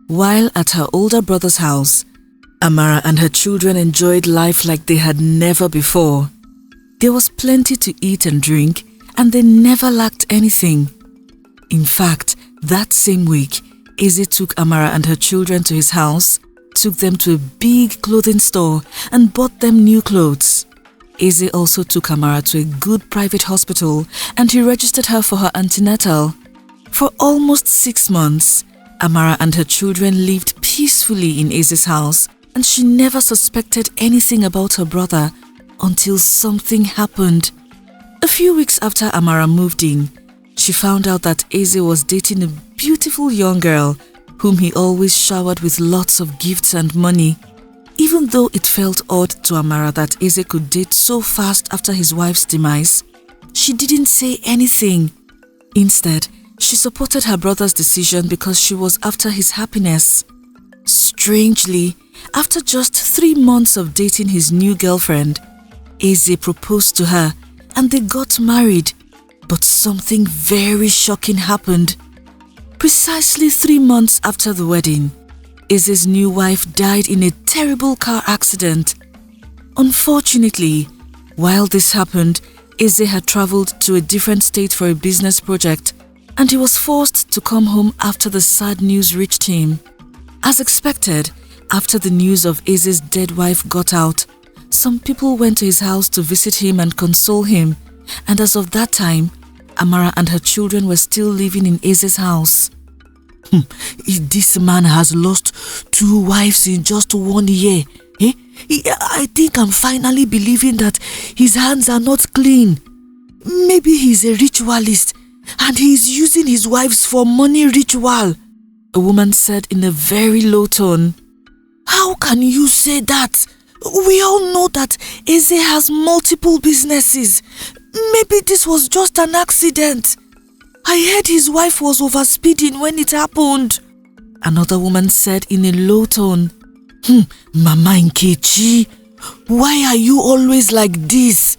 While at her older brother's house, Amara and her children enjoyed life like they had never before. There was plenty to eat and drink, and they never lacked anything. In fact, that same week, Eze took Amara and her children to his house, took them to a big clothing store, and bought them new clothes. Eze also took Amara to a good private hospital, and he registered her for her antenatal. For almost 6 months, Amara and her children lived peacefully in Eze's house, and she never suspected anything about her brother until something happened. A few weeks after Amara moved in, she found out that Eze was dating a beautiful young girl whom he always showered with lots of gifts and money. Even though it felt odd to Amara that Eze could date so fast after his wife's demise, she didn't say anything. Instead, she supported her brother's decision because she was after his happiness. Strangely, after just 3 months of dating his new girlfriend, Eze proposed to her and they got married. But something very shocking happened. Precisely 3 months after the wedding, Eze's new wife died in a terrible car accident. Unfortunately, while this happened, Eze had traveled to a different state for a business project, and he was forced to come home after the sad news reached him. As expected, after the news of Eze's dead wife got out, some people went to his house to visit him and console him, and as of that time, Amara and her children were still living in Eze's house. This man has lost 2 wives in just 1 year. I think I'm finally believing that his hands are not clean. Maybe he's a ritualist and he's using his wives for money ritual, a woman said in a very low tone. How can you say that? We all know that Eze has multiple businesses. Maybe this was just an accident. I heard his wife was overspeeding when it happened, another woman said in a low tone. Mama Nkechi, why are you always like this?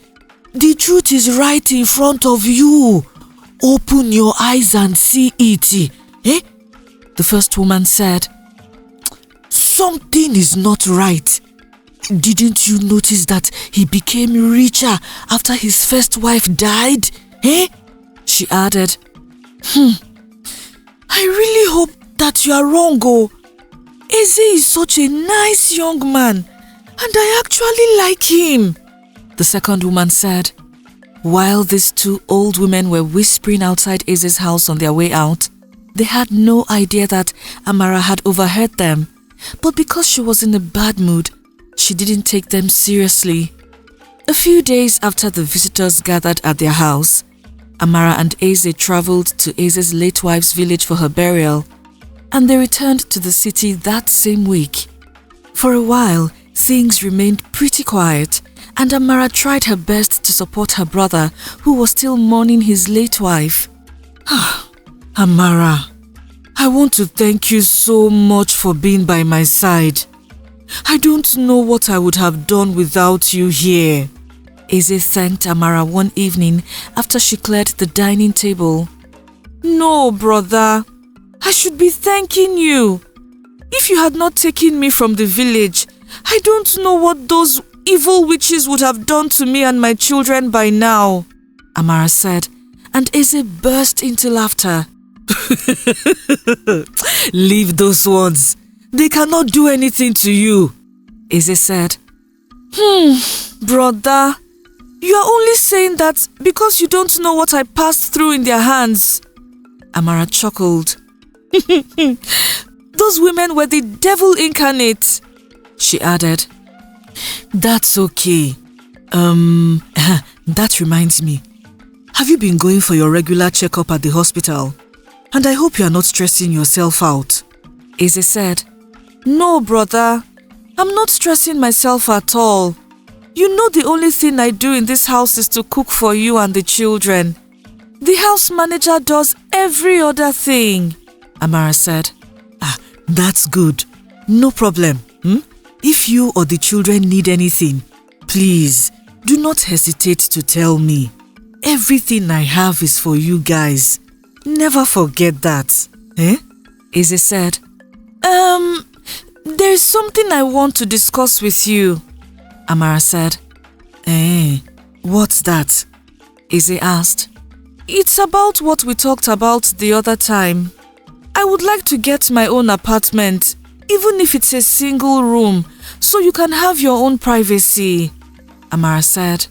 The truth is right in front of you. Open your eyes and see it. The first woman said. Something is not right. Didn't you notice that he became richer after his first wife died? She added. I really hope that you are wrong, Eze is such a nice young man, and I actually like him, the second woman said. While these 2 old women were whispering outside Eze's house on their way out, they had no idea that Amara had overheard them, but because she was in a bad mood, she didn't take them seriously. A few days after the visitors gathered at their house, Amara and Eze traveled to Eze's late wife's village for her burial, and they returned to the city that same week. For a while, things remained pretty quiet, and Amara tried her best to support her brother, who was still mourning his late wife. Amara, I want to thank you so much for being by my side. I don't know what I would have done without you here. Eze thanked Amara one evening after she cleared the dining table. No, brother. I should be thanking you. If you had not taken me from the village, I don't know what those evil witches would have done to me and my children by now, Amara said, and Eze burst into laughter. Leave those ones. They cannot do anything to you, Eze said. Brother, you are only saying that because you don't know what I passed through in their hands, Amara chuckled. Those women were the devil incarnate, she added. That's okay. That reminds me. Have you been going for your regular checkup at the hospital? And I hope you are not stressing yourself out, Eze said. No, brother. I'm not stressing myself at all. You know the only thing I do in this house is to cook for you and the children. The house manager does every other thing, Amara said. That's good. No problem. If you or the children need anything, please do not hesitate to tell me. Everything I have is for you guys. Never forget that. Eze said. There's something I want to discuss with you, Amara said. What's that? Eze asked. It's about what we talked about the other time. I would like to get my own apartment, even if it's a single room, so you can have your own privacy, Amara said.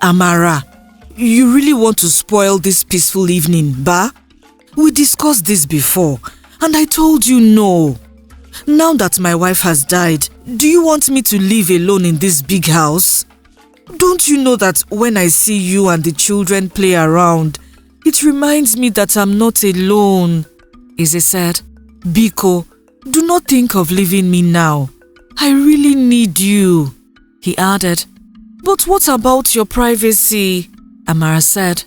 Amara, you really want to spoil this peaceful evening, ba? We discussed this before, and I told you no. Now that my wife has died, do you want me to live alone in this big house? Don't you know that when I see you and the children play around, it reminds me that I'm not alone, Eze said. Biko, do not think of leaving me now. I really need you, he added. But what about your privacy? Amara said.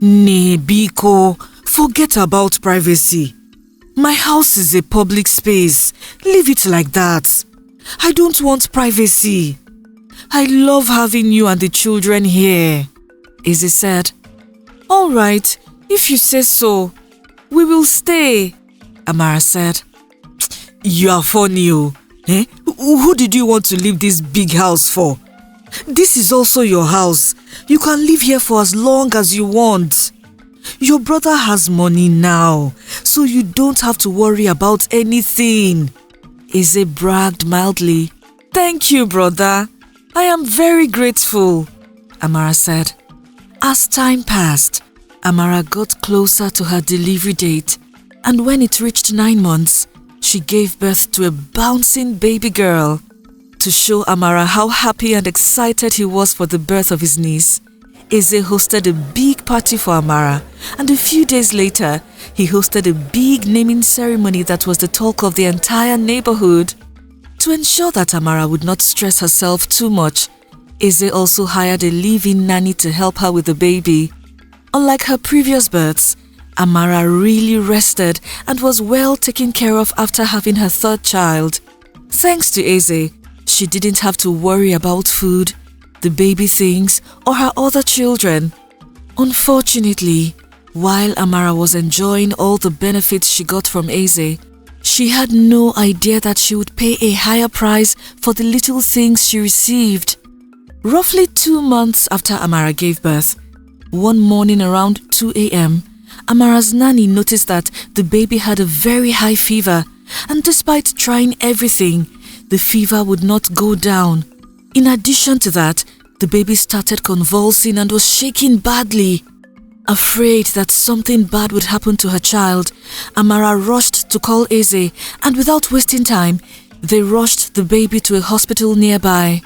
Nay, Biko, forget about privacy. My house is a public space. Leave it like that. I don't want privacy. I love having you and the children here, Eze said. All right, if you say so, we will stay, Amara said. You are funny, oh. Who did you want to leave this big house for? This is also your house. You can live here for as long as you want. Your brother has money now, so you don't have to worry about anything, Eze bragged mildly. Thank you, brother. I am very grateful, Amara said. As time passed, Amara got closer to her delivery date, and when it reached 9 months, she gave birth to a bouncing baby girl. To show Amara how happy and excited he was for the birth of his niece, Eze hosted a big party for Amara, and a few days later, he hosted a big naming ceremony that was the talk of the entire neighborhood. To ensure that Amara would not stress herself too much, Eze also hired a live-in nanny to help her with the baby. Unlike her previous births, Amara really rested and was well taken care of after having her third child. Thanks to Eze, she didn't have to worry about food, the baby things, or her other children. Unfortunately, while Amara was enjoying all the benefits she got from Eze, she had no idea that she would pay a higher price for the little things she received. Roughly 2 months after Amara gave birth, one morning around 2 a.m., Amara's nanny noticed that the baby had a very high fever, and despite trying everything, the fever would not go down. In addition to that, the baby started convulsing and was shaking badly. Afraid that something bad would happen to her child, Amara rushed to call Eze, and without wasting time, they rushed the baby to a hospital nearby.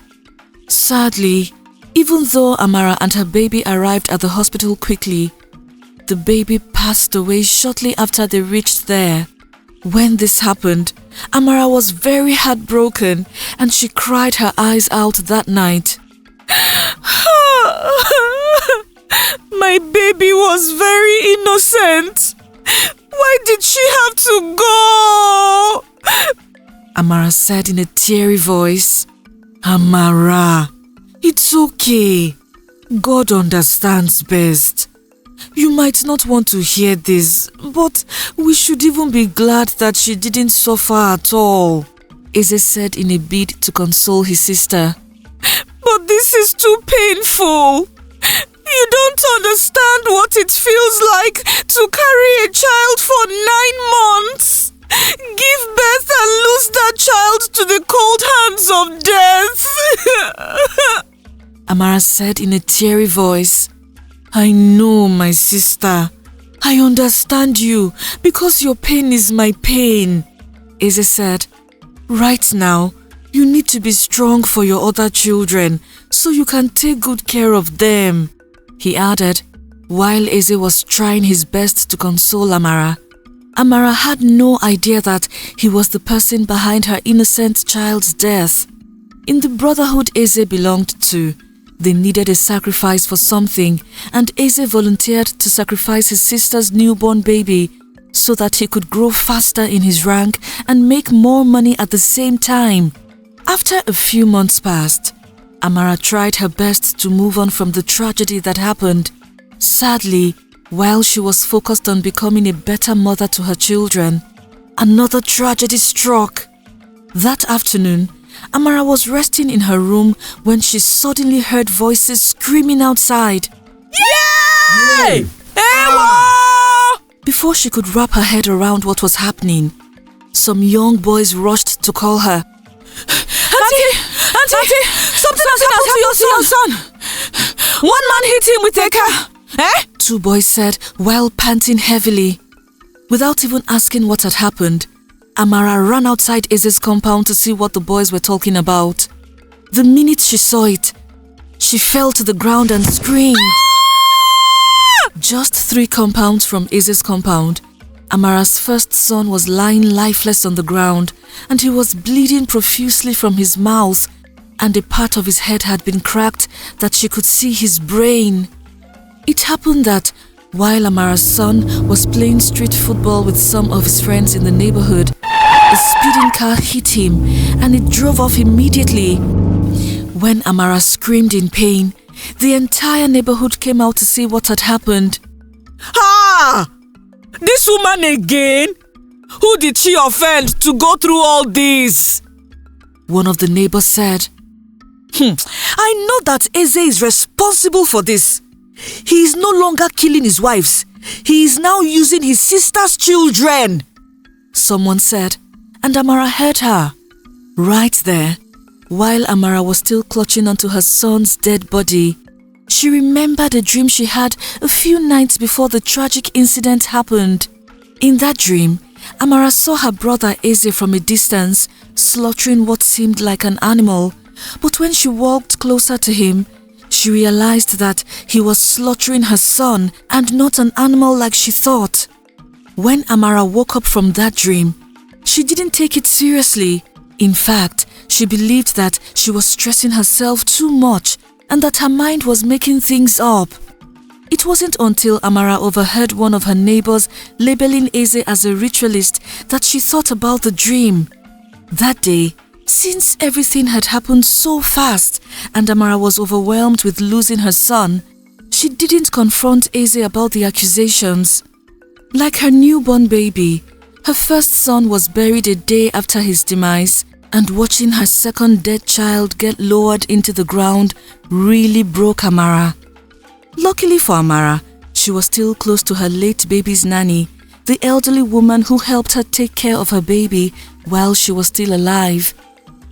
Sadly, even though Amara and her baby arrived at the hospital quickly, the baby passed away shortly after they reached there. When this happened, Amara was very heartbroken and she cried her eyes out that night. My baby was very innocent. Why did she have to go? Amara said in a teary voice. Amara, it's okay. God understands best. You might not want to hear this, but we should even be glad that she didn't suffer at all, Eze said in a bid to console his sister. But this is too painful. You don't understand what it feels like to carry a child for 9 months. Give birth and lose that child to the cold hands of death. Amara said in a teary voice. I know, my sister. I understand you because your pain is my pain, Eze said. Right now, you need to be strong for your other children so you can take good care of them, he added, while Eze was trying his best to console Amara. Amara had no idea that he was the person behind her innocent child's death. In the brotherhood Eze belonged to, they needed a sacrifice for something, and Eze volunteered to sacrifice his sister's newborn baby so that he could grow faster in his rank and make more money at the same time. After a few months passed, Amara tried her best to move on from the tragedy that happened. Sadly, while she was focused on becoming a better mother to her children, Another tragedy struck. That afternoon, Amara was resting in her room when she suddenly heard voices screaming outside. Yay! Before she could wrap her head around what was happening, some young boys rushed to call her. Auntie, something has happened to your son. One man hit him with a car. Two boys said while panting heavily. Without even asking what had happened, Amara ran outside Eze's compound to see what the boys were talking about. The minute she saw it, she fell to the ground and screamed. Just 3 compounds from Eze's compound, Amara's first son was lying lifeless on the ground, and he was bleeding profusely from his mouth, and a part of his head had been cracked that she could see his brain. It happened that while Amara's son was playing street football with some of his friends in the neighborhood, a speeding car hit him and it drove off immediately. When Amara screamed in pain, the entire neighborhood came out to see what had happened. This woman again? Who did she offend to go through all this? One of the neighbors said, I know that Eze is responsible for this. He is no longer killing his wives. He is now using his sister's children. Someone said, and Amara heard her. Right there, while Amara was still clutching onto her son's dead body, she remembered a dream she had a few nights before the tragic incident happened. In that dream, Amara saw her brother Eze from a distance, slaughtering what seemed like an animal, but when she walked closer to him, she realized that he was slaughtering her son and not an animal like she thought. When Amara woke up from that dream, she didn't take it seriously. In fact, she believed that she was stressing herself too much and that her mind was making things up. It wasn't until Amara overheard one of her neighbors labeling Eze as a ritualist that she thought about the dream. That day, since everything had happened so fast and Amara was overwhelmed with losing her son, she didn't confront Eze about the accusations. Like her newborn baby, her first son was buried a day after his demise, and watching her second dead child get lowered into the ground really broke Amara. Luckily for Amara, she was still close to her late baby's nanny, the elderly woman who helped her take care of her baby while she was still alive.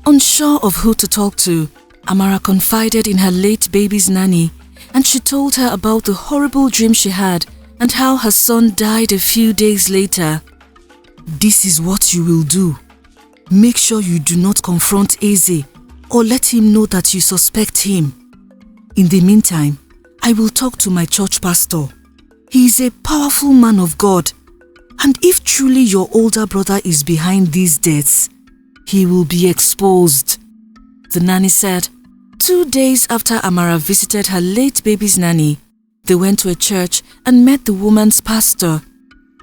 Unsure of who to talk to, Amara confided in her late baby's nanny, and she told her about the horrible dream she had and how her son died a few days later. This is what you will do. Make sure you do not confront Eze or let him know that you suspect him. In the meantime, I will talk to my church pastor. He is a powerful man of God, and if truly your older brother is behind these deaths, he will be exposed. The nanny said. 2 days after Amara visited her late baby's nanny, they went to a church and met the woman's pastor.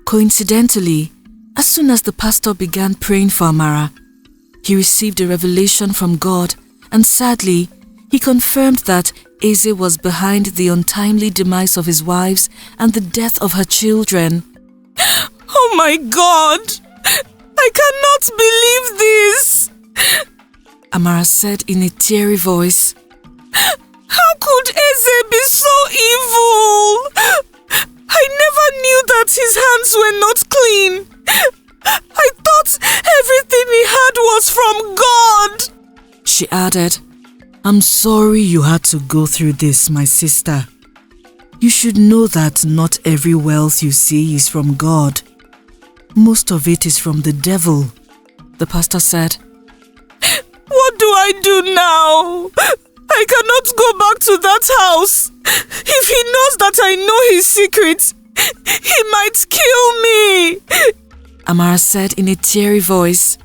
Coincidentally, as soon as the pastor began praying for Amara, he received a revelation from God, and sadly, he confirmed that Eze was behind the untimely demise of his wives and the death of her children. Oh my God! I cannot believe this! Amara said in a teary voice. How could Eze be so evil? I never knew that his hands were not clean. I thought everything he had was from God. She added, I'm sorry you had to go through this, my sister. You should know that not every wealth you see is from God. Most of it is from the devil. The pastor said. What do I do now? I cannot go back to that house. If he knows that I know his secret, he might kill me. Amara said in a teary voice.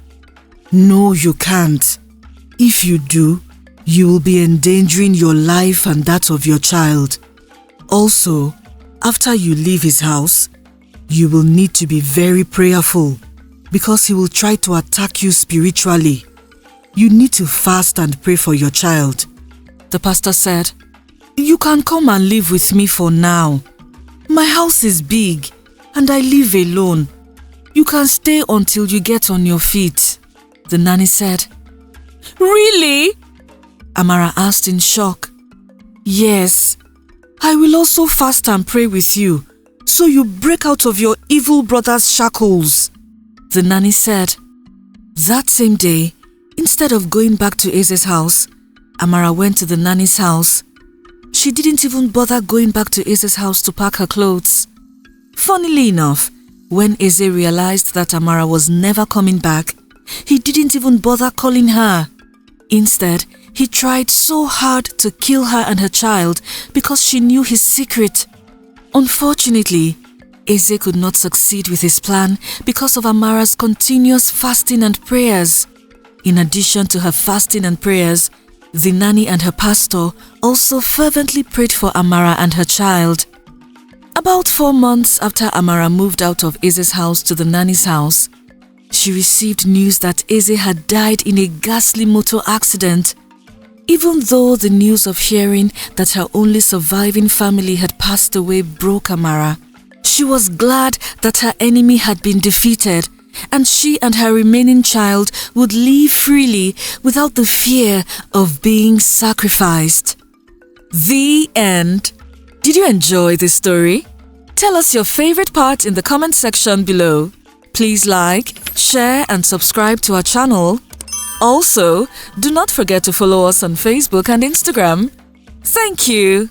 No, you can't. If you do, you will be endangering your life and that of your child. Also, after you leave his house, you will need to be very prayerful because he will try to attack you spiritually. You need to fast and pray for your child. The pastor said. You can come and live with me for now. My house is big and I live alone. You can stay until you get on your feet, the nanny said. Really? Amara asked in shock. Yes, I will also fast and pray with you, so you break out of your evil brother's shackles, the nanny said. That same day, instead of going back to Eze's house, Amara went to the nanny's house. She didn't even bother going back to Eze's house to pack her clothes. Funnily enough, when Eze realized that Amara was never coming back, he didn't even bother calling her. Instead, he tried so hard to kill her and her child because she knew his secret. Unfortunately, Eze could not succeed with his plan because of Amara's continuous fasting and prayers. In addition to her fasting and prayers, the nanny and her pastor also fervently prayed for Amara and her child. About 4 months after Amara moved out of Eze's house to the nanny's house, she received news that Eze had died in a ghastly motor accident. Even though the news of hearing that her only surviving family had passed away broke Amara, she was glad that her enemy had been defeated and she and her remaining child would live freely without the fear of being sacrificed. The end. Did you enjoy this story? Tell us your favorite part in the comment section below. Please like, share and subscribe to our channel. Also, do not forget to follow us on Facebook and Instagram. Thank you.